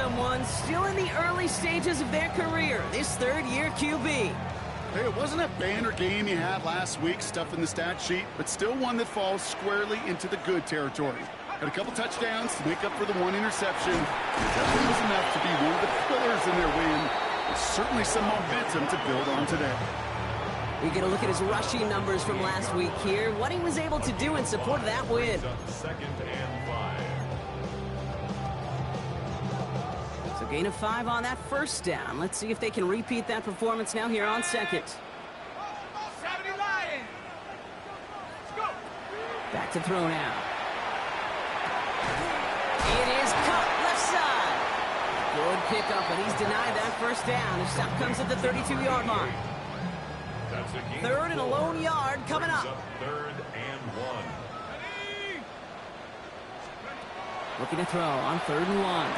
someone still in the early stages of their career, this third-year QB. Hey, it wasn't a banner game you had last week, stuff in the stat sheet, but still one that falls squarely into the good territory. Had a couple touchdowns to make up for the one interception. It definitely was enough to be one of the pillars in their win. There's certainly some momentum to build on today. We get a look at his rushing numbers from last week here, what he was able to do in support of that win. Second and 5. So gain of 5 on that first down. Let's see if they can repeat that performance now here on second. Back to throw now. It is cut left side. Good pickup, but he's denied that first down. His stop comes at the 32-yard line. Third and a lone yard coming up. Third and 1. Looking to throw on 3rd and 1.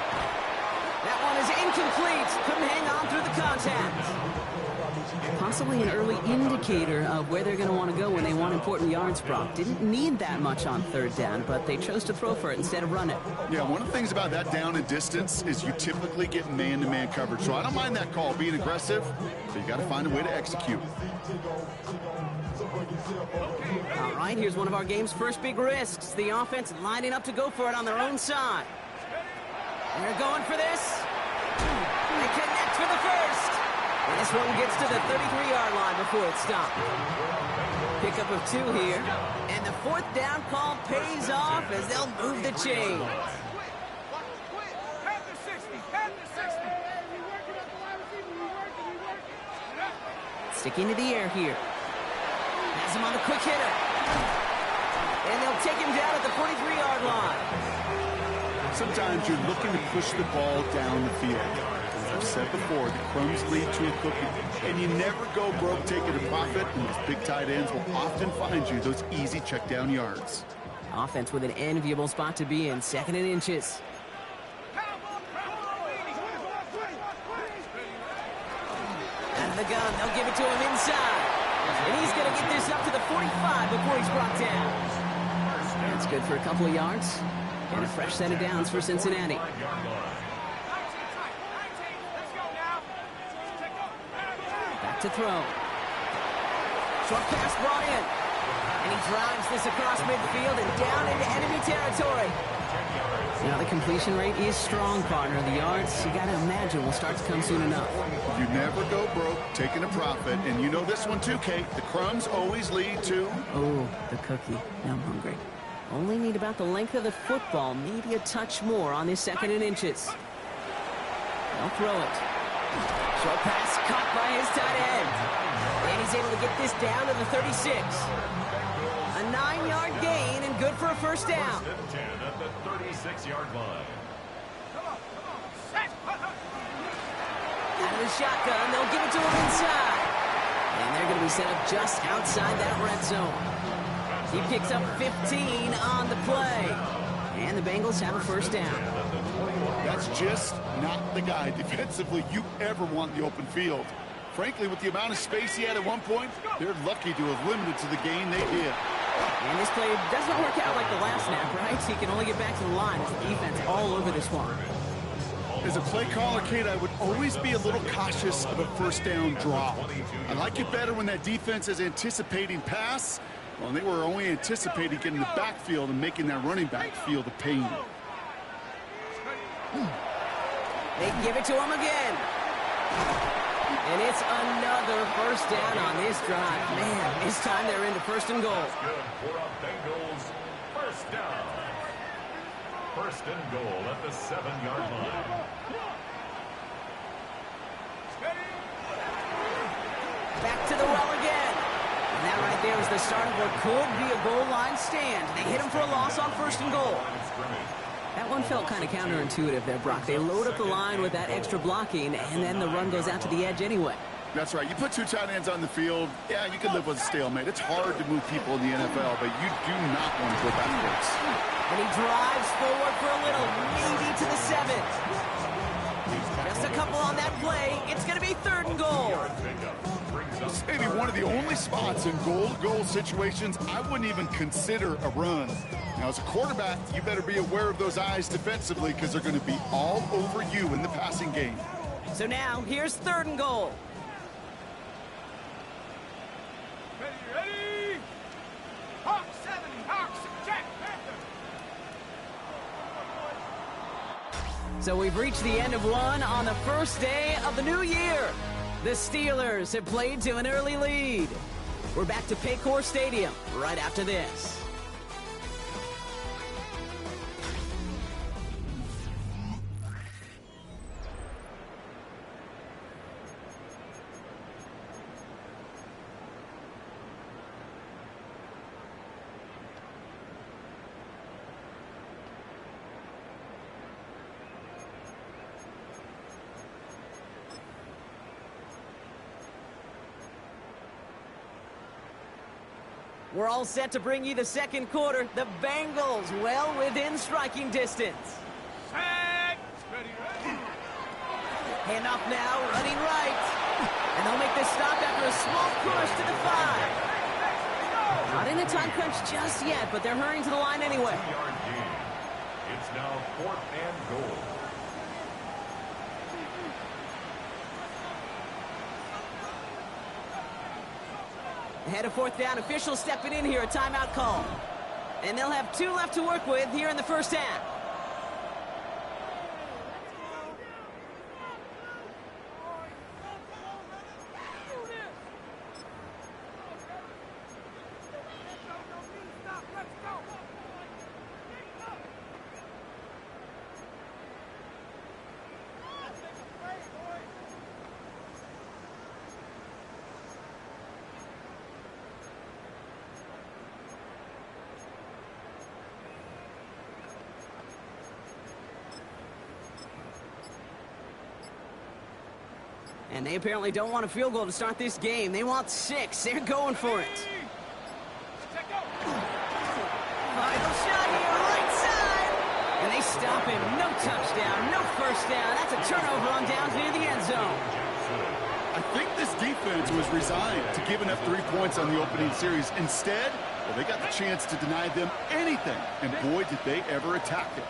That one is incomplete. Couldn't hang on through the contact. Possibly an early indicator of where they're going to want to go when they want important yards, Brock. Didn't need that much on 3rd down, but they chose to throw for it instead of run it. Yeah, one of the things about that down and distance is you typically get man-to-man coverage. So I don't mind that call being aggressive, but you got to find a way to execute. All right, here's one of our game's first big risks. The offense lining up to go for it on their own side. They're going for this. They connect for the first. And this one gets to the 33-yard line before it's stopped. Pickup of 2 here. And the 4th down call pays off as they'll move the chain. Sticking to the air here. Has him on the quick hitter. And they'll take him down at the 43-yard line. Sometimes you're looking to push the ball down the field. As I've said before, the crumbs lead to a cookie. And you never go broke taking a profit, and those big tight ends will often find you those easy check down yards. Offense with an enviable spot to be in, 2nd and inches. Out of the gun, they'll give it to him inside. And he's going to get this up to the 45 before he's brought down. That's good for a couple of yards. And a fresh set of downs for Cincinnati. Back to throw. Short pass brought in. And he drives this across midfield and down into enemy territory. Now the completion rate is strong, partner. The yards, you got to imagine, will start to come soon enough. You never go broke taking a profit. And you know this one too, Kate. The crumbs always lead to... Oh, the cookie. Now I'm hungry. Only need about the length of the football, maybe a touch more on this 2nd and inches. They'll throw it. Short pass caught by his tight end. And he's able to get this down to the 36. A 9-yard gain and good for a first down. At the 36-yard line. Out of the shotgun, they'll give it to him inside. And they're going to be set up just outside that red zone. He picks up 15 on the play. And the Bengals have a first down. That's just not the guy defensively you ever want in the open field. Frankly, with the amount of space he had at one point, they're lucky to have limited to the gain they did. And this play doesn't work out like the last snap, right? He can only get back to the line. It's the defense all over this one. As a play caller, Kate, I would always be a little cautious of a first down draw. I like it better when that defense is anticipating pass. Well, they were only anticipating getting the backfield and making that running back feel the pain. They give it to him again. And it's another first down on this drive. Man, this time they're into 1st and goal. Good for a Bengals first down. 1st and goal at the 7-yard line. Back to the well again. And that right there is the start of what could be a goal line stand. They hit him for a loss on 1st and goal. That one felt kind of counterintuitive there, Brock. They load up the line with that extra blocking, and then the run goes out to the edge anyway. That's right. You put 2 tight ends on the field, yeah, you can live with a stalemate. It's hard to move people in the NFL, but you do not want to go backwards. And he drives forward for a little, maybe to the 7th. Just a couple on that play. It's going to be 3rd and goal. This may be one of the only spots in goal-to-goal situations I wouldn't even consider a run. Now, as a quarterback, you better be aware of those eyes defensively because they're going to be all over you in the passing game. So now, here's 3rd and goal. Ready? Hawk 70, Hawks, Jack Panther. So we've reached the end of one on the first day of the new year. The Steelers have played to an early lead. We're back to Paycor Stadium right after this. We're all set to bring you the second quarter. The Bengals well within striking distance. Set. Ready. Handoff now, running right. And they'll make this stop after a small push to the 5. Not in a time crunch just yet, but they're hurrying to the line anyway. 2-yard gain. It's now 4th and goal. Ahead of 4th down, officials stepping in here, a timeout call. And they'll have 2 left to work with here in the first half. And they apparently don't want a field goal to start this game. They want 6. They're going for it. Final shot here, right side. And they stop him. No touchdown, no first down. That's a turnover on downs near the end zone. I think this defense was resigned to giving up 3 points on the opening series. Instead, well, they got the chance to deny them anything. And boy, did they ever attack it.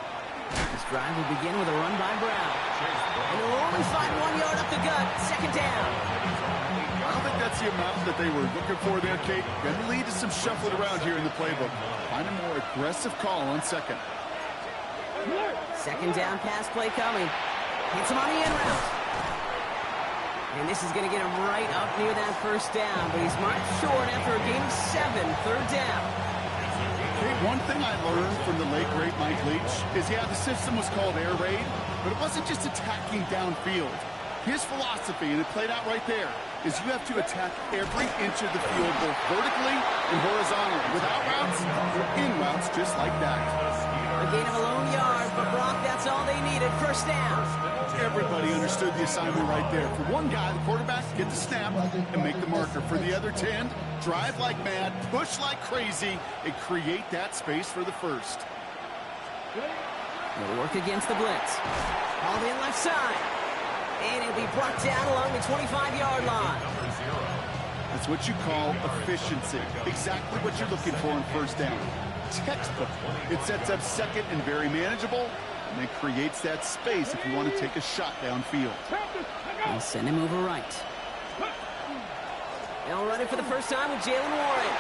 This drive will begin with a run by Brown. And they'll only find 1 yard up the gut. Second down. I don't think that's the amount that they were looking for there, Kate. Going to lead to some shuffling around here in the playbook. Find a more aggressive call on second. Second down pass play coming. Hits him on the in route. And this is going to get him right up near that first down. But he's marked short after a gain of 7. Third down. Kate, one thing I learned from the late, great Mike Leach is, yeah, the system was called air raid, but it wasn't just attacking downfield. His philosophy, and it played out right there, is you have to attack every inch of the field, both vertically and horizontally, without routes or in routes just like that. A gain of a lone yard, but Brock, that's all they needed. First down. Everybody understood the assignment right there. For one guy, the quarterback, get the snap and make the marker. For the other 10, drive like mad, push like crazy, and create that space for the first. They'll work against the blitz. Hauled in left side. And it'll be brought down along the 25-yard line. That's what you call efficiency. Exactly what you're looking for in first down. Textbook. It sets up second and very manageable, and then creates that space if you want to take a shot downfield. They'll send him over right. They'll run it for the first time with Jalen Warren.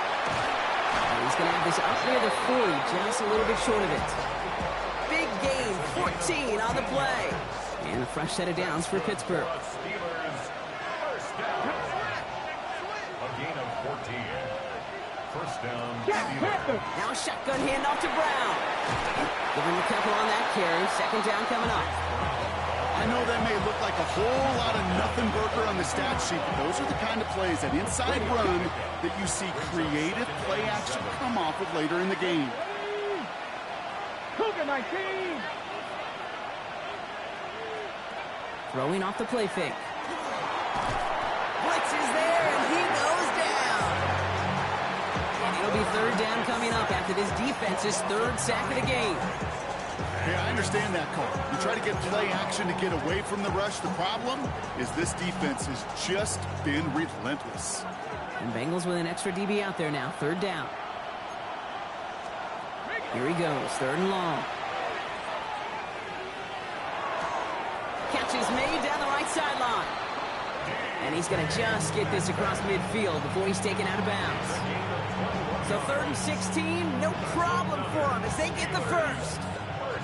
And he's going to have this up near the 40, just a little bit short of it. Big gain, 14 on the play. And a fresh set of downs for Pittsburgh. Steelers first down. A gain of 14. First down, Steelers. Now a shotgun handoff to Brown. Give him a couple on that carry. Second down coming up. I know that may look like a whole lot of nothing burger on the stat sheet, but those are the kind of plays, that inside run, that you see creative play action come off of later in the game. Cougar 19. Throwing off the play fake. Blitz is there, and he goes down. And it'll be third down coming up after this defense's third sack of the game. Hey, I understand that call. You try to get play action to get away from the rush. The problem is this defense has just been relentless. And Bengals with an extra DB out there now. Third down. Here he goes. Third and long. Catch is made down the right sideline. And he's going to just get this across midfield before he's taken out of bounds. So 3rd and 16, no problem for him as they get the first.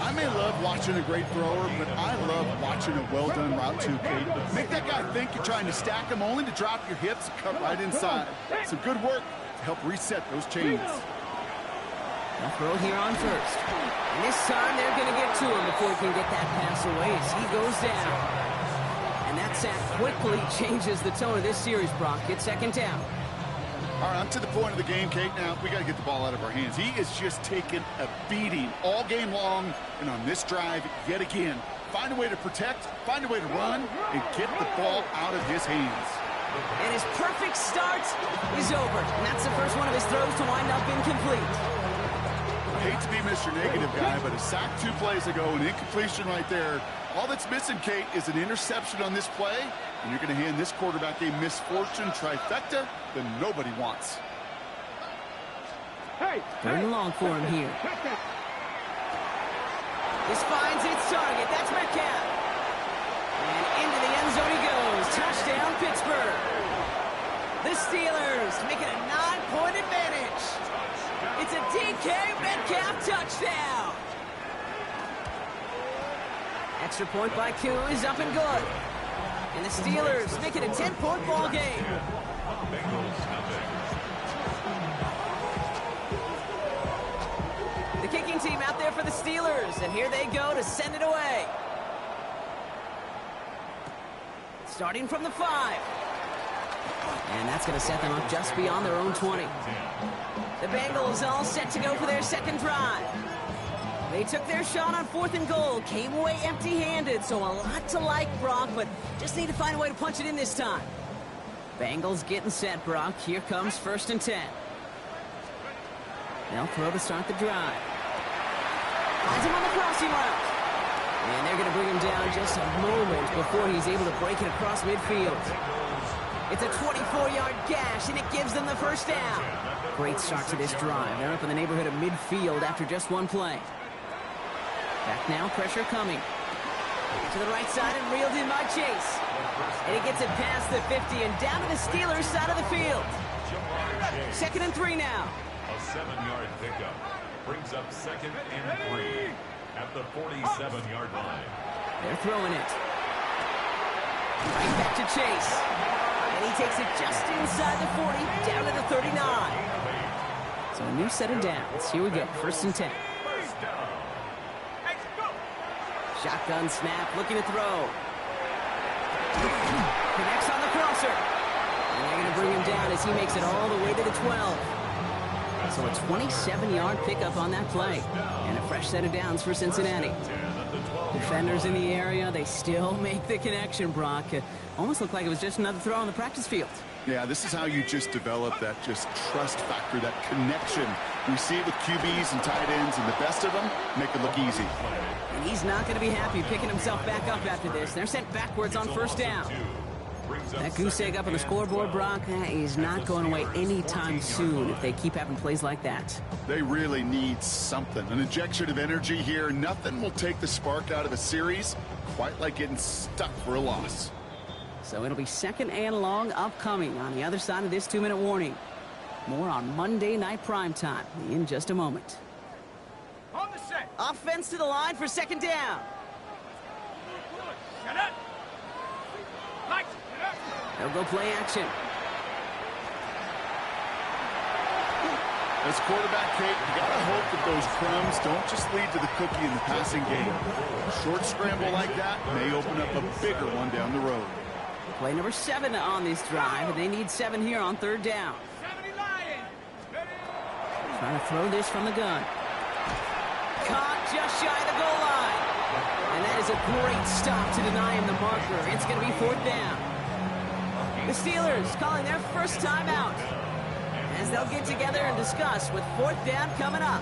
I may love watching a great thrower, but I love watching a well-done route too, Kate. Make that guy think you're trying to stack him only to drop your hips and cut right inside. Some good work to help reset those chains. They'll throw here on first. And this time they're going to get to him before he can get that pass away as he goes down. And that sack quickly changes the tone of this series, Brock. It's second down. All right, I'm to the point of the game, Kate. Now, we got to get the ball out of our hands. He is just taking a beating all game long, and on this drive, yet again, find a way to protect, find a way to run, and get the ball out of his hands. And his perfect start is over. And that's the first one of his throws to wind up incomplete. I hate to be Mr. Negative guy, but a sack 2 plays ago, an incompletion right there. All that's missing, Kate, is an interception on this play, and you're going to hand this quarterback a misfortune trifecta that nobody wants. Third and long for him here. This finds its target. That's Metcalf. And into the end zone he goes. Touchdown, Pittsburgh. The Steelers make it a 9-point advantage. It's a DK Metcalf touchdown. Extra point by Q is up and good. And the Steelers make it a 10-point ball game. The kicking team out there for the Steelers, and here they go to send it away. Starting from the 5. And that's going to set them up just beyond their own 20. The Bengals all set to go for their second drive. They took their shot on 4th and goal, came away empty-handed, so a lot to like, Brock, but just need to find a way to punch it in this time. Bengals getting set, Brock. Here comes 1st and 10. They'll throw to start the drive. Finds him on the crossing route. And they're going to bring him down just a moment before he's able to break it across midfield. It's a 24-yard gash, and it gives them the first down. Great start to this drive. They're up in the neighborhood of midfield after just one play. Back now, pressure coming. To the right side and reeled in by Chase. And he gets it past the 50 and down to the Steelers' side of the field. 2nd and 3 now. A 7-yard pickup brings up 2nd and 3 at the 47-yard line. They're throwing it. Right back to Chase. And he takes it just inside the 40, down to the 39. So a new set of downs. Here we go, 1st and 10. Shotgun snap, looking to throw. Connects on the crosser. And they're going to bring him down as he makes it all the way to the 12. So a 27-yard pickup on that play. And a fresh set of downs for Cincinnati. Defenders in the area, they still make the connection, Brock. It almost looked like it was just another throw on the practice field. Yeah, this is how you just develop that just trust factor, that connection. We see it with QBs and tight ends, and the best of them make it look easy. And he's not going to be happy picking himself back up after this. They're sent backwards on 1st down. That goose egg up on the scoreboard, Brock, is not going away anytime soon if they keep having plays like that. They really need something, an injection of energy here. Nothing will take the spark out of a series quite like getting stuck for a loss. So it'll be 2nd and long upcoming on the other side of this 2-minute warning. More on Monday Night Primetime in just a moment. On the set. Offense to the line for 2nd down. Shut up. Lights. They'll go play action. As quarterback, Kate, you gotta hope that those crumbs don't just lead to the cookie in the passing game. A short scramble like that may open up a bigger one down the road. Play number 7 on this drive, and they need 7 here on 3rd down. 70 Lions. Trying to throw this from the gun. Caught just shy of the goal line. And that is a great stop to deny him the marker. It's going to be 4th down. The Steelers calling their first timeout as they'll get together and discuss with 4th down coming up.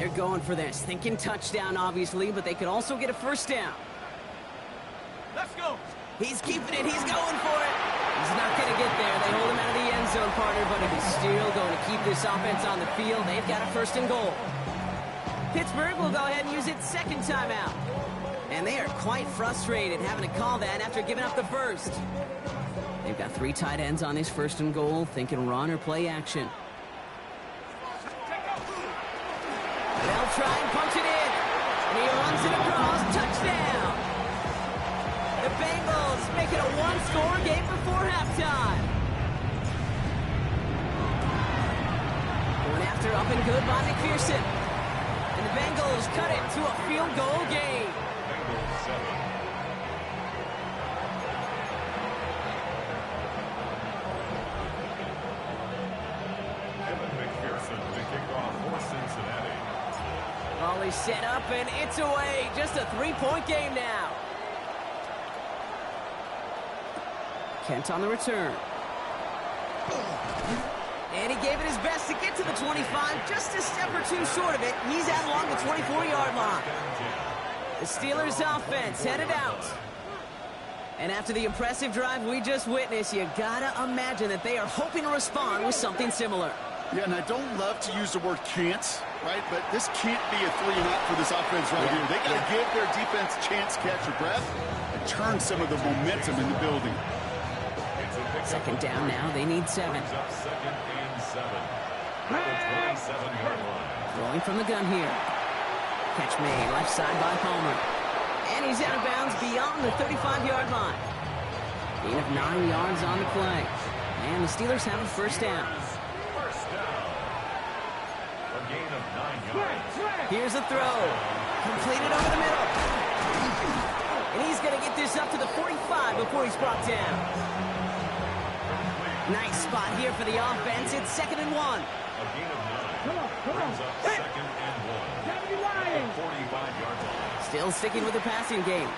They're going for this, thinking touchdown, obviously, but they could also get a first down. Let's go. He's keeping it. He's going for it. He's not going to get there. They hold him out of the end zone, partner, but it is still going to keep this offense on the field. They've got a first and goal. Pittsburgh will go ahead and use its second timeout. And they are quite frustrated having to call that after giving up the first. They've got 3 tight ends on this first and goal, thinking run or play action. They'll try and punch it in. And he runs it across. Touchdown. The Bengals make it a 1-score game before halftime. Going after up and good by McPherson. And the Bengals cut it to a field goal game. Bengals 7. Kevin McPherson to kick off for Cincinnati. Ball is set up and it's away. Just a 3-point game now. Kent on the return. And he gave it his best to get to the 25. Just a step or two short of it. He's out along the 24-yard line. The Steelers offense headed out. And after the impressive drive we just witnessed, you gotta imagine that they are hoping to respond with something similar. Yeah, and I don't love to use the word can't, right? But this can't be a 3-and-out for this offense right here. They got to give their defense a chance to catch their breath and turn some of the momentum in the building. Second down now. They need 7. Brings up 2nd and 7. At the 27-yard line. Throwing from the gun here. Catch made left side by Palmer. And he's out of bounds beyond the 35-yard line. Gain of 9 yards on the play. And the Steelers have a first down. First down. A gain of 9 yards. Here's a throw. Completed over the middle. And he's going to get this up to the 45 before he's brought down. Nice spot here for the offense. It's 2nd and 1. A gain of 9. Brings up 2nd and 1. At the 45-yard line. Still sticking with the passing game.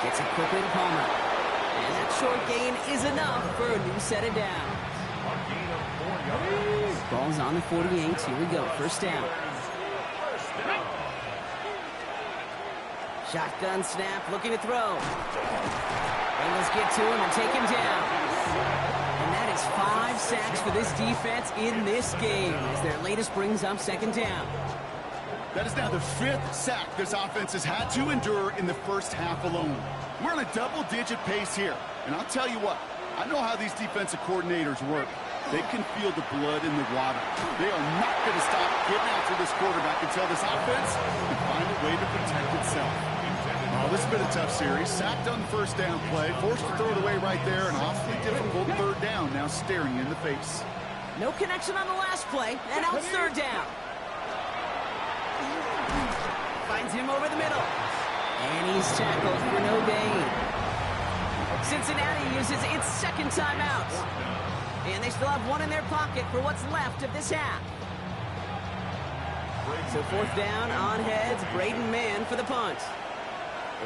Gets it quickly to Palmer. And that short gain is enough for a new set of downs. A gain of 4 yards. Ball's on the 48. Here we go. First down. First down. Shotgun snap. Looking to throw. Bengals get to him and take him down. And that is 5 sacks for this defense in this game as their latest brings up 2nd down. That is now the 5th sack this offense has had to endure in the first half alone. We're on a double-digit pace here. And I'll tell you what, I know how these defensive coordinators work. They can feel the blood in the water. They are not going to stop getting after this quarterback until this offense can find a way to protect itself. Oh, this has been a tough series. Sacked on the first down play, forced to throw it away right there, an awfully difficult 3rd down now staring you in the face. No connection on the last play, and now it's 3rd down. Finds him over the middle. And he's tackled for no gain. Cincinnati uses its 2nd timeout. And they still have 1 in their pocket for what's left of this half. So 4th down on heads, Braden Mann for the punt.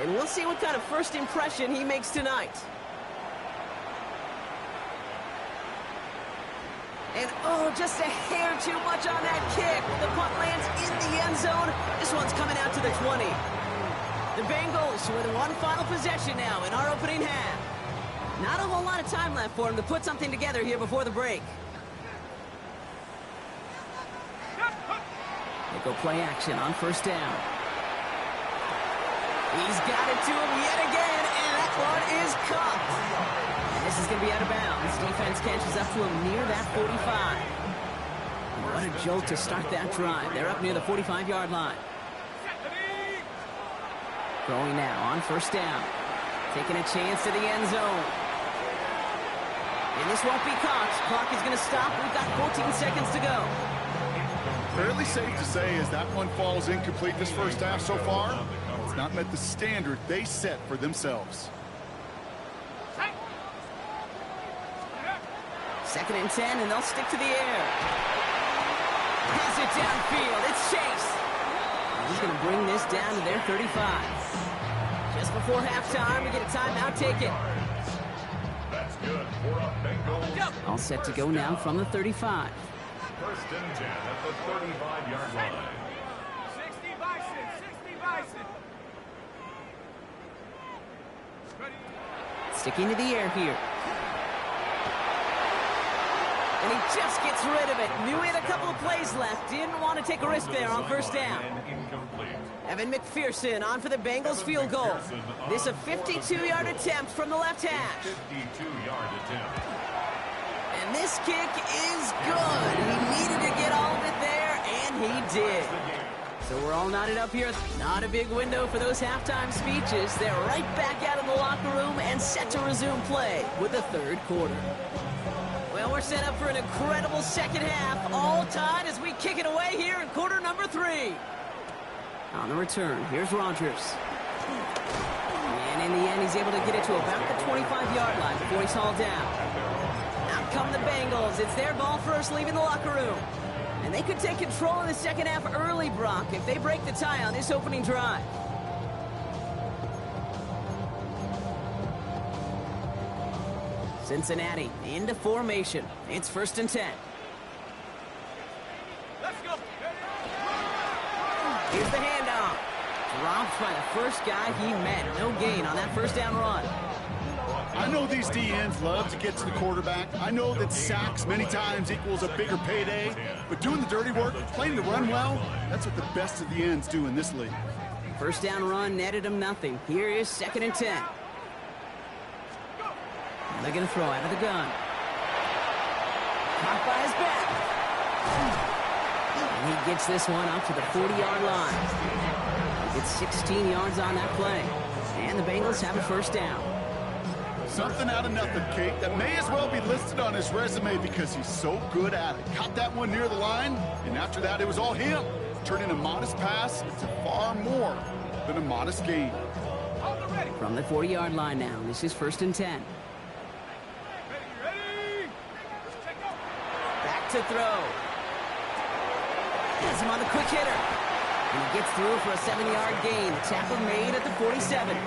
And we'll see what kind of first impression he makes tonight. And oh, just a hair too much on that kick. The punt lands in the end zone. This one's coming out to the 20. The Bengals with 1 final possession now in our opening half. Not a whole lot of time left for him to put something together here before the break. They go play action on first down. He's got it to him yet again, and that one is caught. And this is going to be out of bounds. Defense catches up to him near that 45. What a jolt to start that drive. They're up near the 45-yard line. Throwing now on first down. Taking a chance to the end zone. And this won't be caught. Clock is going to stop. We've got 14 seconds to go. Fairly safe to say as that one falls incomplete this first half so far, it's not met the standard they set for themselves. 2nd and 10, and they'll stick to the air. Has it downfield. It's Chase. He's going to bring this down to their 35. Just before halftime, we get a timeout taken. That's good for a Bengals. All set to go now from the 35. First and 10 at the 35-yard line. Sticking to the air here. And he just gets rid of it. Knew he had a couple of plays left. Didn't want to take a risk there on first down. Evan McPherson on for the Bengals field goal. This a 52-yard attempt from the left hash. 52-yard attempt. And this kick is good. He needed to get all of it there, and he did. So we're all knotted up here. Not a big window for those halftime speeches. They're right back out of the locker room and set to resume play with the third quarter. Well, we're set up for an incredible second half. All tied as we kick it away here in quarter number 3. On the return, here's Rodgers. And in the end, he's able to get it to about the 25-yard line before he's hauled down. Out come the Bengals. It's their ball first, leaving the locker room. And they could take control of the second half early, Brock, if they break the tie on this opening drive. Cincinnati into formation. It's 1st and 10. Let's go. Here's the handoff. Dropped by the first guy he met. No gain on that first down run. I know these DNs love to get to the quarterback. I know that sacks many times equals a bigger payday. But doing the dirty work, playing the run well, that's what the best of the ends do in this league. First down run netted him nothing. Here is 2nd and 10. They're going to throw out of the gun. Caught by his back. And he gets this one up to the 40-yard line. He gets 16 yards on that play. And the Bengals have a first down. Something out of nothing, Kate, that may as well be listed on his resume because he's so good at it. Caught that one near the line, and after that, it was all him. Turning a modest pass into far more than a modest gain. From the 40-yard line now, this is 1st and 10. Back to throw. Has him on the quick hitter. And he gets through for a 7-yard gain. The tackle made at the 47.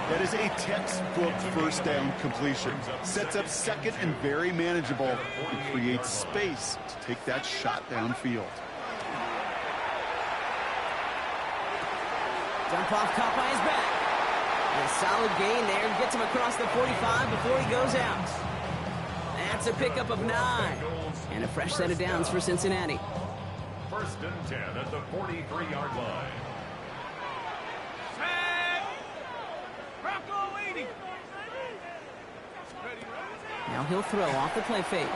That is a textbook first down completion. Sets up second and very manageable and creates space to take that shot downfield. Dump off caught by his back. And a solid gain there. Gets him across the 45 before he goes out. That's a pickup of 9. And a fresh set of downs for Cincinnati. 1st and 10 at the 43-yard line. Now he'll throw off the play fake.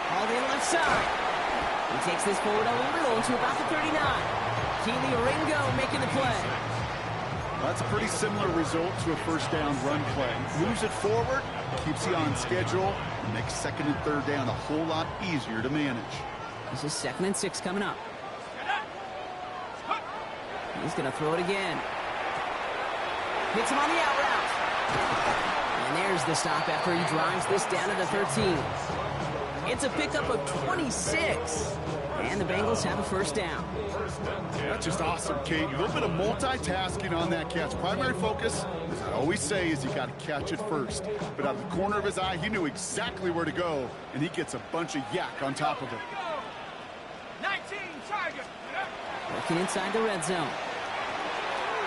Hauled in left side. He takes this forward a little to about the 39. Keely Ringo making the play. That's a pretty similar result to a first down run play. Moves it forward, keeps you on schedule, and makes 2nd and 3rd down a whole lot easier to manage. This is 2nd and 6 coming up. He's going to throw it again. Hits him on the out route. And there's the stop after he drives this down to the 13. It's a pickup of 26. And the Bengals have a first down. That's just awesome, Kate. A little bit of multitasking on that catch. Primary focus, as I always say, is you got to catch it first. But out of the corner of his eye, he knew exactly where to go, and he gets a bunch of yak on top of it. 19 Tiger. Working inside the red zone.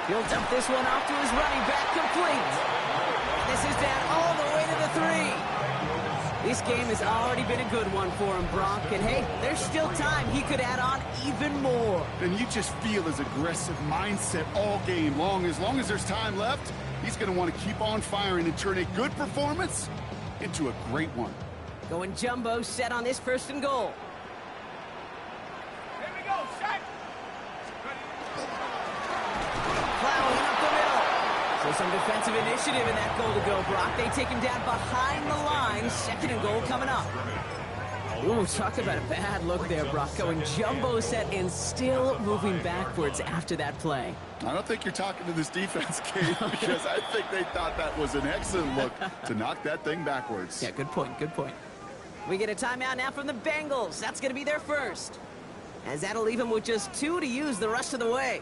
He'll dump this one off to his running back, complete. This is down all the way to the 3. This game has already been a good one for him, Brock. And hey, there's still time. He could add on even more. And you just feel his aggressive mindset all game long. As long as there's time left, he's going to want to keep on firing and turn a good performance into a great one. Going jumbo set on this 1st and goal. Here we go, set. Plowing up the middle. So some defensive initiative in that goal to go, Brock. They take him down behind the line. 2nd and goal coming up. Ooh, talk about a bad look there, Brock. Going jumbo set and still moving backwards after that play. I don't think you're talking to this defense, Kate, because I think they thought that was an excellent look to knock that thing backwards. Yeah, good point, good point. We get a timeout now from the Bengals. That's going to be their first. As that'll leave them with just 2 to use the rest of the way.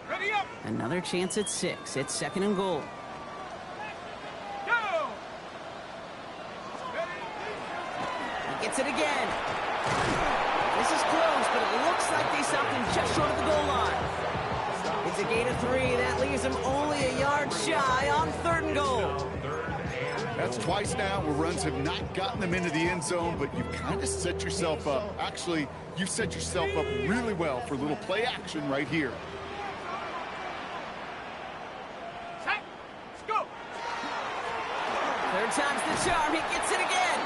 Ready up. Another chance at 6. It's 2nd and goal. Go. He gets it again. This is close, but it looks like they stopped him just short of the goal line. a gain of 3. That leaves him only a yard shy on 3rd and goal. That's twice now where runs have not gotten them into the end zone, but you've kind of set yourself up. Actually, you've set yourself up really well for a little play action right here. Set. Let's go. 3rd time's the charm. He gets it again.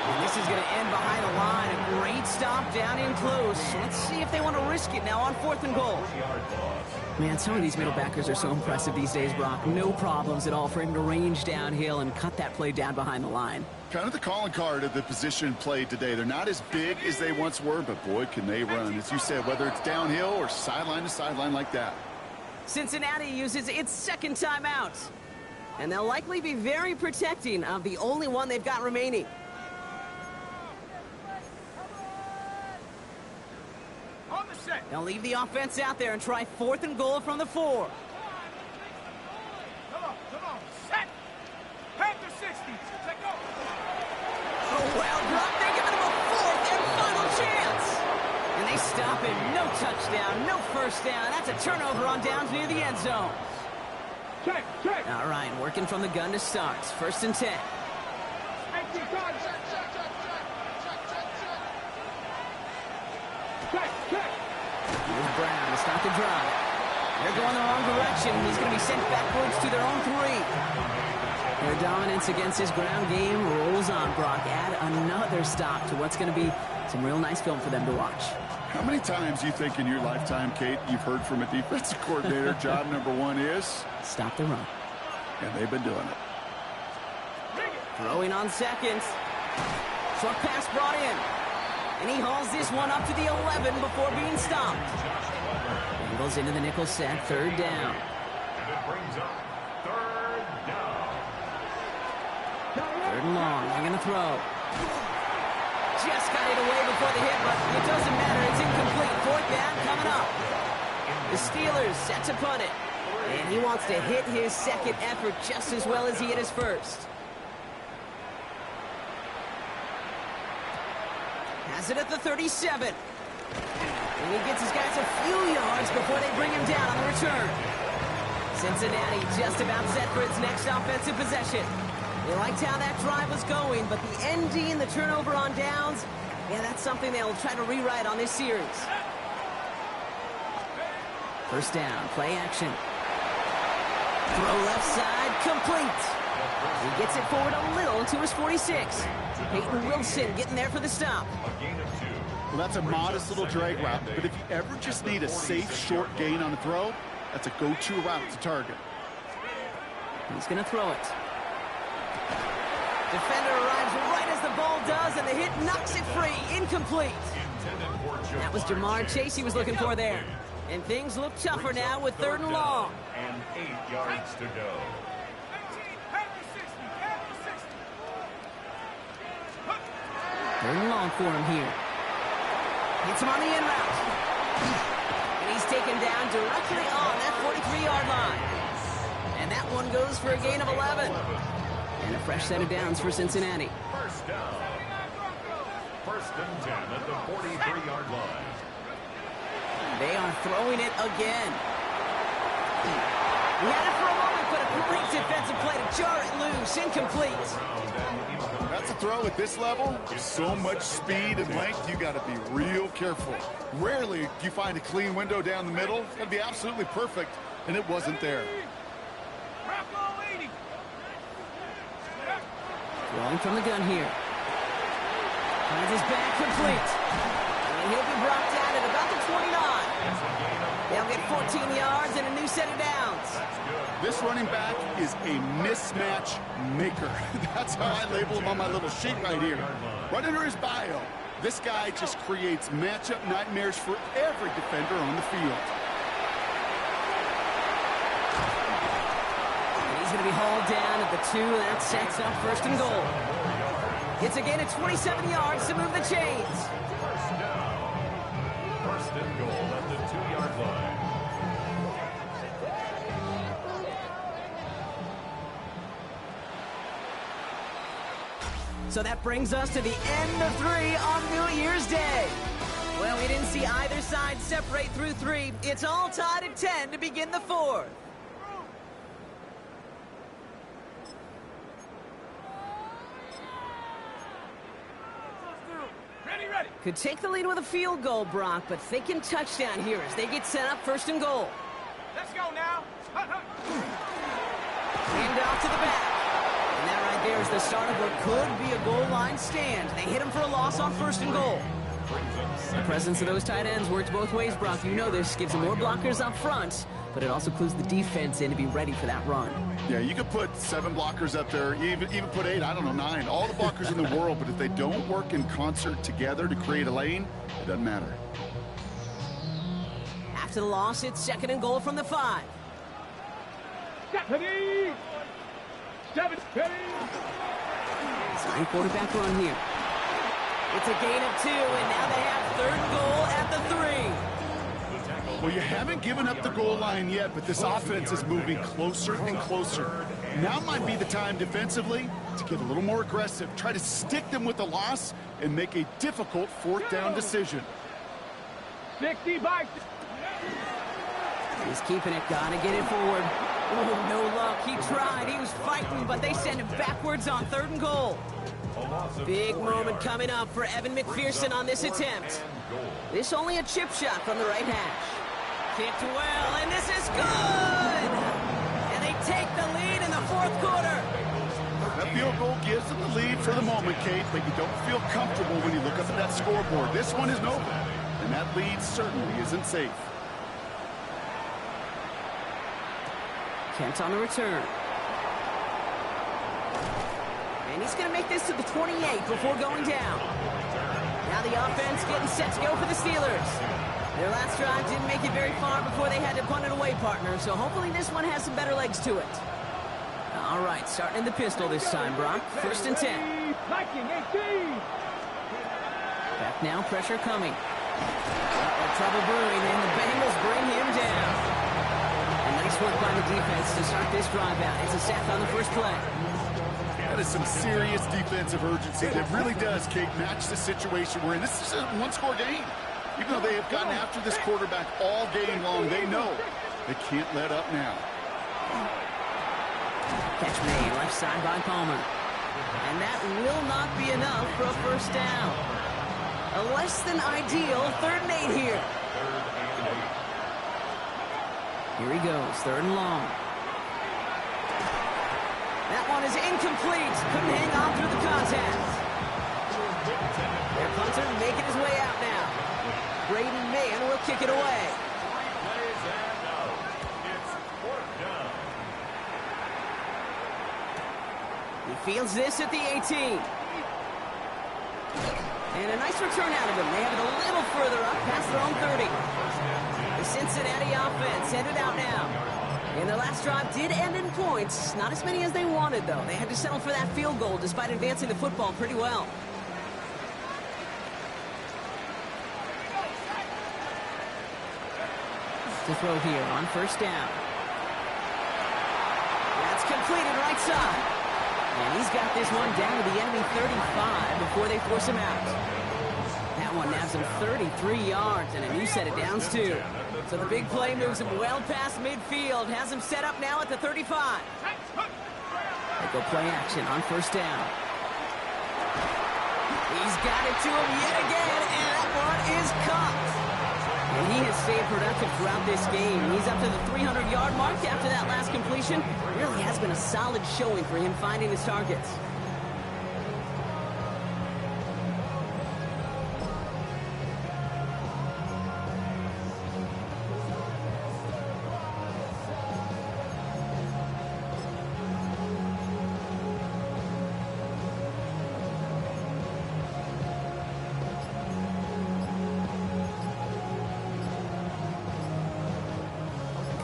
And this is going to end behind the line. A great stop down in close. Let's see if they want to risk it now on 4th and goal. Man, some of these middle backers are so impressive these days, Brock. No problems at all for him to range downhill and cut that play down behind the line. Kind of the calling card of the position played today. They're not as big as they once were, but boy, can they run. As you said, whether it's downhill or sideline to sideline like that. Cincinnati uses its 2nd timeout. And they'll likely be very protecting of the only one they've got remaining. On the set. They'll leave the offense out there and try 4th and goal from the 4. Come on. Set. Panther 60. Let go. Oh, well, Brock, they're giving him a 4th and final chance. And they stop him. No touchdown, no first down. That's a turnover on downs near the end zone. Check. All right, working from the gun to start. 1st and 10. Check. Here's Brown to start the drive. They're going the wrong direction. He's going to be sent backwards to their own 3. Their dominance against his ground game rolls on, Brock. Add another stop to what's going to be some real nice film for them to watch. How many times you think in your lifetime, Kate, you've heard from a defensive coordinator, job number 1 is? Stop the run. And they've been doing it. Throwing on 2nd. Short pass brought in. And he hauls this one up to the 11 before being stopped. Angles into the nickel set, 3rd down. And it brings up 3rd down. 3rd and long, they're going to throw. Just got it away before the hit, but it doesn't matter. It's incomplete. 4th down coming up. The Steelers set to punt it. And he wants to hit his 2nd effort just as well as he hit his 1st. Has it at the 37. And he gets his guys a few yards before they bring him down on the return. Cincinnati just about set for its next offensive possession. They liked how that drive was going, but the ND and the turnover on downs, yeah, that's something they'll try to rewrite on this series. 1st down, play action. Throw left side, complete. He gets it forward a little to his 46. Peyton Wilson getting there for the stop. A gain of 2. Well, that's a modest little drag route, but if you ever just need a safe, short gain on a throw, that's a go-to route to target. He's going to throw it. Defender arrives right as the ball does, and the hit knocks it free. Incomplete. That was Jamar Chase he was looking for there. And things look tougher now with 3rd and long. And 8 yards to go. 3rd and long for him here. Hits him on the in route. And he's taken down directly on that 43-yard line. And that one goes for a gain of 11. And a fresh set of downs for Cincinnati. 1st down. 1st and 10 at the 43-yard line. They are throwing it again. He had it for a moment, but a great defensive play to jar it loose. Incomplete. That's a throw at this level. So much speed and length, you got to be real careful. Rarely do you find a clean window down the middle. It's going to be absolutely perfect, and it wasn't there. Throwing from the gun here. Finds his back complete. And he'll be brought down at about the 29. They'll get 14 yards and a new set of downs. This running back is a mismatch maker. That's how I label him on my little sheet right here. Right under his bio, this guy just creates matchup nightmares for every defender on the field. And he's going to be hauled down at the 2. That sets up 1st and goal. It's again at 27 yards to move the chains. 1st down. 1st and goal at the 2-yard line. So that brings us to the end of 3 on New Year's Day. Well, we didn't see either side separate through 3. It's all tied at 10 to begin the 4th. Ready. Could take the lead with a field goal, Brock, but thinking touchdown here as they get set up 1st and goal. Let's go now. Hand off to the back. And that right there is the start of what could be a goal line stand. They hit him for a loss on 1st and goal. The presence of those tight ends works both ways, Brock. You know this. Gives them more blockers up front, but it also clues the defense in to be ready for that run. Yeah, you could put 7 blockers up there, even put 8, I don't know, 9. All the blockers in the world, but if they don't work in concert together to create a lane, it doesn't matter. After the loss, it's 2nd and goal from the 5. Sign quarterback run here. It's a gain of 2, and now they have 3rd and goal at the 3. Well, you haven't given up the goal line yet, but this offense is moving closer and closer. Now might be the time defensively to get a little more aggressive, try to stick them with the loss, and make a difficult 4th down decision. 60 by. He's keeping it, gotta get it forward. Oh, no luck. He tried, he was fighting, but they send him backwards on 3rd and goal. Big moment coming up for Evan McPherson on this attempt. This only a chip shot from the right hash. Kicked well, and this is good! And they take the lead in the 4th quarter. That field goal gives them the lead for the moment, Kate, but you don't feel comfortable when you look up at that scoreboard. This one isn't over, and that lead certainly isn't safe. Kent on the return. And he's going to make this to the 28 before going down. Now the offense getting set to go for the Steelers. Their last drive didn't make it very far before they had to punt it away, partner, so hopefully this one has some better legs to it. All right, starting in the pistol this time, Brock. 1st and 10. Back now, pressure coming. Trouble brewing, and the Bengals bring him down. And nice work by the defense to start this drive out. It's a sack on the first play. That is some serious defensive urgency that really does, Kate, match the situation we're in. This is a one-score game. Even though they have gotten after this quarterback all game long, they know they can't let up now. Catch made left side by Palmer. And that will not be enough for a 1st down. A less than ideal 3rd and 8 here. Here he goes, 3rd and long. That one is incomplete. Couldn't hang on through the contact. Their punter making his way out now. Braden Mann will kick it away. He fields this at the 18. And a nice return out of him. They have it a little further up past their own 30. The Cincinnati offense headed out now. And their last drive did end in points. Not as many as they wanted, though. They had to settle for that field goal despite advancing the football pretty well. To throw here on 1st down. That's completed right side. And he's got this one down to the enemy 35 before they force him out. That one nabs him 33 yards and a new set of downs, too. So the big play moves him well past midfield, has him set up now at the 35. They go play action on 1st down. He's got it to him yet again, and that one is caught. And he has stayed productive throughout this game. He's up to the 300-yard mark after that last completion. Really has been a solid showing for him finding his targets.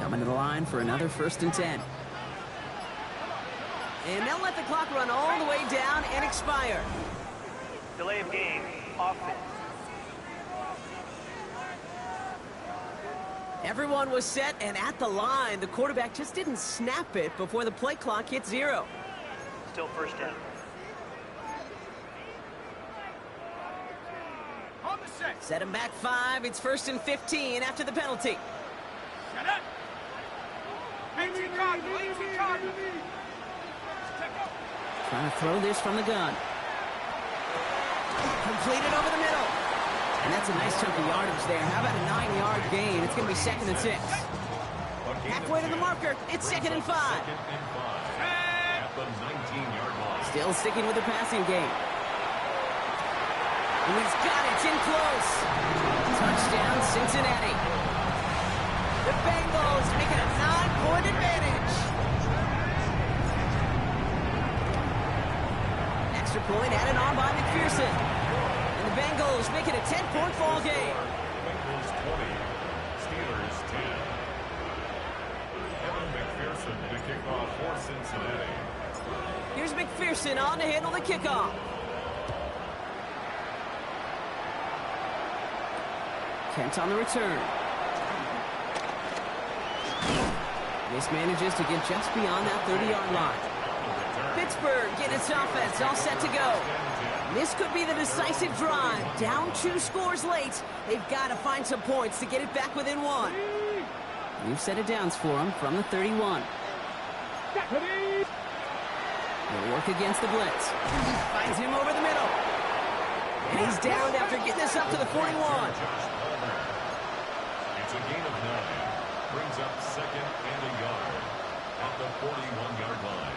Coming to the line for another 1st and 10. And they'll let the clock run all the way down and expire. Delay of game, offense. Everyone was set and at the line. The quarterback just didn't snap it before the play clock hit 0. Still 1st down. On the set. Set him back 5. It's 1st and 15 after the penalty. Shut up. 18 Cardinal, 18 Cardinal. Check up. Trying to throw this from the gun. Completed over the middle. And that's a nice chunk of yardage there. How about a 9-yard gain? It's going to be 2nd and 6. Halfway to the marker. It's 2nd and 5. At the 19-yard line. Still sticking with the passing game. And he's got it. It's in close. Touchdown, Cincinnati. The Bengals make it a 9-point advantage. Extra point added on by McPherson. And the Bengals make it a 10-point ball game. Bengals 20, Steelers 10. Evan McPherson to kick off for Cincinnati. Here's McPherson on to handle the kickoff. Kent on the return. Mismanages to get just beyond that 30-yard line. Pittsburgh getting its offense all set to go. This could be the decisive drive. Down 2 scores late. They've got to find some points to get it back within 1. New set of downs for them from the 31. They'll work against the blitz. Finds him over the middle. And he's downed after getting this up to the 41. It's a gain of 9. Brings up 2nd and a yard at the 41-yard line.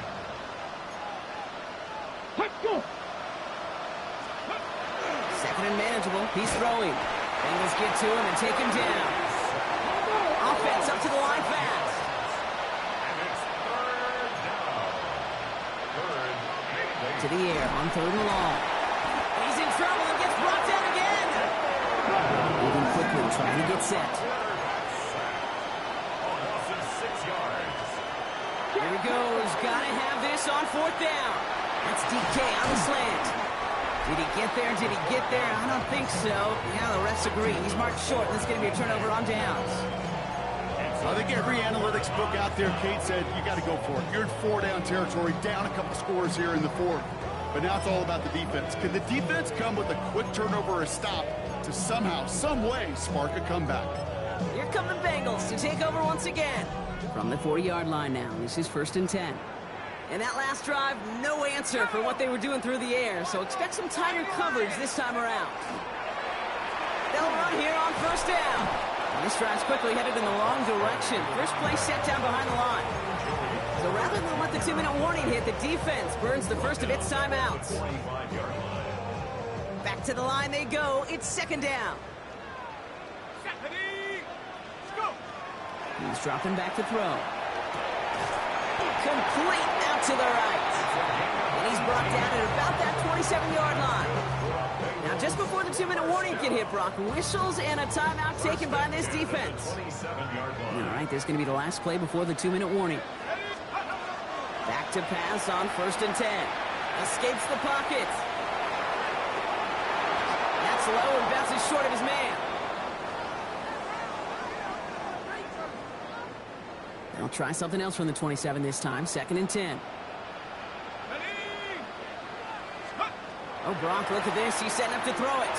Second and manageable. He's throwing. Bengals get to him and take him down. Offense up to the line fast. And it's 3rd down. 3rd and 8. To the air on 3rd and long. He's in trouble and gets brought down again. Moving quickly, trying to get set. Loss of 6 yards. Here he goes. Gotta have this on 4th down. That's DK on the slant. Did he get there? Did he get there? I don't think so. Yeah, the refs agree. He's marked short, and it's going to be a turnover on downs. I think every analytics book out there, Kate, said you got to go for it. You're in 4-down territory, down a couple scores here in the 4th. But now it's all about the defense. Can the defense come with a quick turnover or a stop to somehow, some way, spark a comeback? Here come the Bengals to take over once again. From the 40-yard line now, this is 1st and 10. And that last drive, no answer for what they were doing through the air, so expect some tighter coverage this time around. They'll run here on 1st down. And this drive's quickly headed in the wrong direction. First play set down behind the line. So rather than let the 2-minute warning hit, the defense burns the first of its timeouts. Back to the line they go. It's 2nd down. He's dropping back to throw. Complete out to the right. And he's brought down at about that 27-yard line. Now, just before the 2-minute warning can hit, Brock, whistles and a timeout taken by this defense. All right, this is going to be the last play before the 2-minute warning. Back to pass on 1st and 10. Escapes the pocket. That's low and bounces short of his man. They'll try something else from the 27 this time. 2nd and 10. Oh, Brock, look at this. He's setting up to throw it.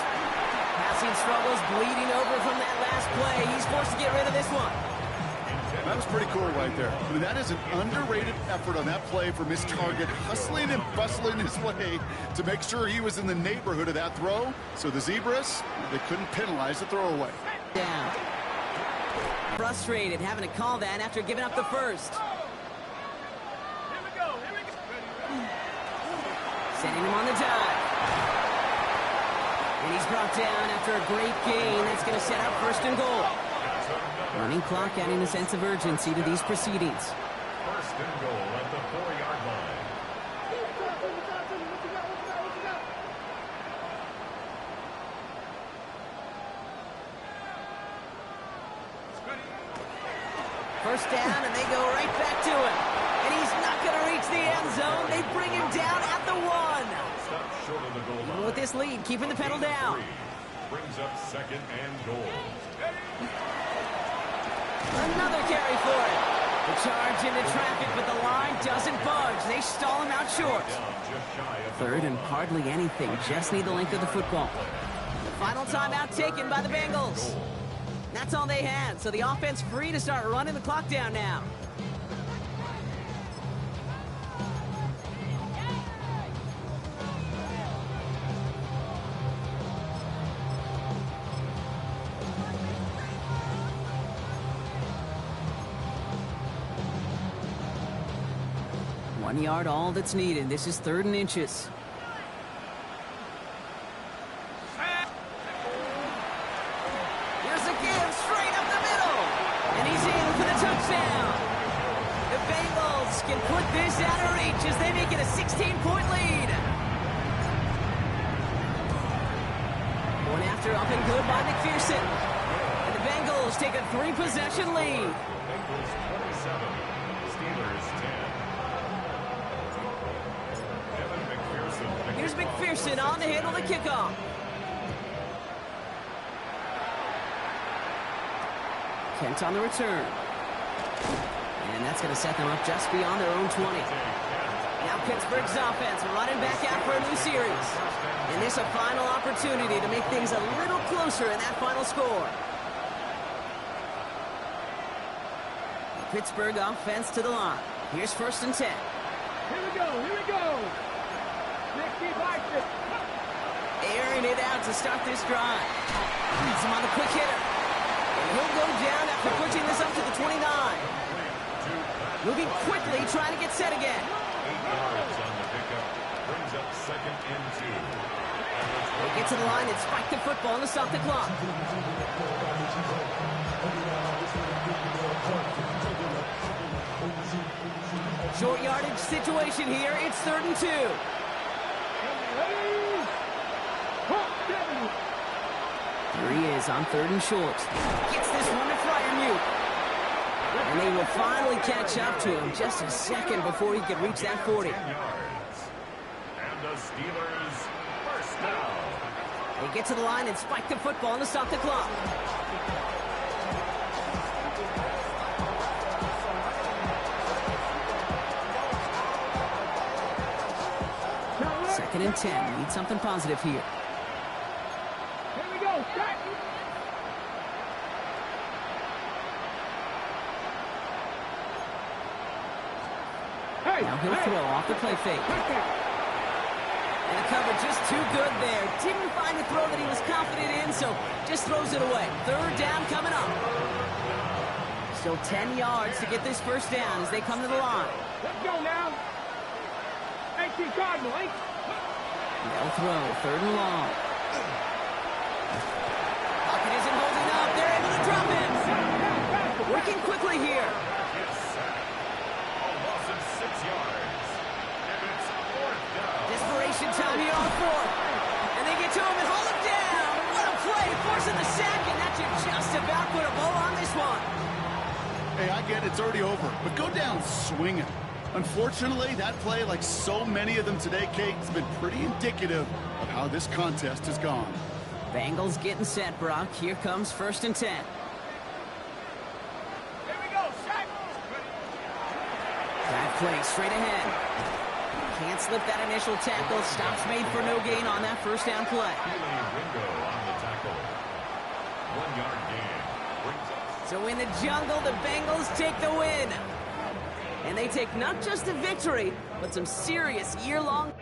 Passing struggles, bleeding over from that last play. He's forced to get rid of this one. That was pretty cool right there. I mean, that is an underrated effort on that play from his target, hustling and bustling his way to make sure he was in the neighborhood of that throw. So the Zebras, they couldn't penalize the throwaway. Down. Frustrated having to call that after giving up the first. Sending him on the dive. And he's brought down after a great gain. That's going to set up 1st and goal. Running clock adding a sense of urgency to these proceedings. 1st and goal at the 4-yard line. First down, and they go right back to him. And he's not going to reach the end zone. They bring him down at the 1. Stop short of the goal line. Even with this lead, keeping the pedal down. Brings up 2nd and goal. Another carry for it. The charge into traffic, but the line doesn't budge. They stall him out short. 3rd and hardly anything. Just need the length of the football. Final timeout taken by the Bengals. That's all they had, so the offense free to start running the clock down now. One yard, all that's needed. This is 3rd and inches. Here's a give straight up the middle. And he's in for the touchdown. The Bengals can put this out of reach as they make it a 16-point lead. One after up and good by McPherson. And the Bengals take a 3-possession lead. Bengals 27, Steelers 10. Here's McPherson on to handle the kickoff. Kent on the return. And that's going to set them up just beyond their own 20. Now Pittsburgh's offense running back out for a new series. And this a final opportunity to make things a little closer in that final score. The Pittsburgh offense to the line. Here's 1st and 10. Here we go, here we go. Airing it out to start this drive. He's him on the quick hitter. And he'll go down after pushing this up to the 29. Moving quickly, trying to get set again. 8 yards on the pickup. Brings up 2nd and 2. They get to the line and spike the football to stop the clock. Short yardage situation here. It's 3rd and 2. Here he is on 3rd and short. Gets this one to Freiermuth. And they will finally catch up to him just a second before he could reach that 40. 10 yards. And the Steelers first down. They get to the line and spike the football to stop the clock. Second and 10. Need something positive here. Here we go, strike. Now he'll throw off the play fake. And the cover just too good there. Didn't find the throw that he was confident in, so just throws it away. 3rd down coming up. Still 10 yards to get this 1st down as they come to the line. Let's go now. 18 Cardinal, eh? They'll throw 3rd and long. Pocket isn't holding up. They're able to drop him. Working quickly here. Loss of 6 yards. And it's 4th down. Desperation time here on 4th. And they get to him and hold him down. What a play. Forcing the sack, and that should just about put a bow on this one. Hey, I get it's already over, but go down swinging. Unfortunately, that play, like so many of them today, Kate, has been pretty indicative of how this contest has gone. Bengals getting set, Brock. Here comes 1st and 10. Here we go, strike. That play straight ahead. Can't slip that initial tackle. Stops made for no gain on that 1st down play. Ringo on the tackle. 1 yard gain. Brings us. So in the jungle, the Bengals take the win. And they take not just a victory, but some serious year-long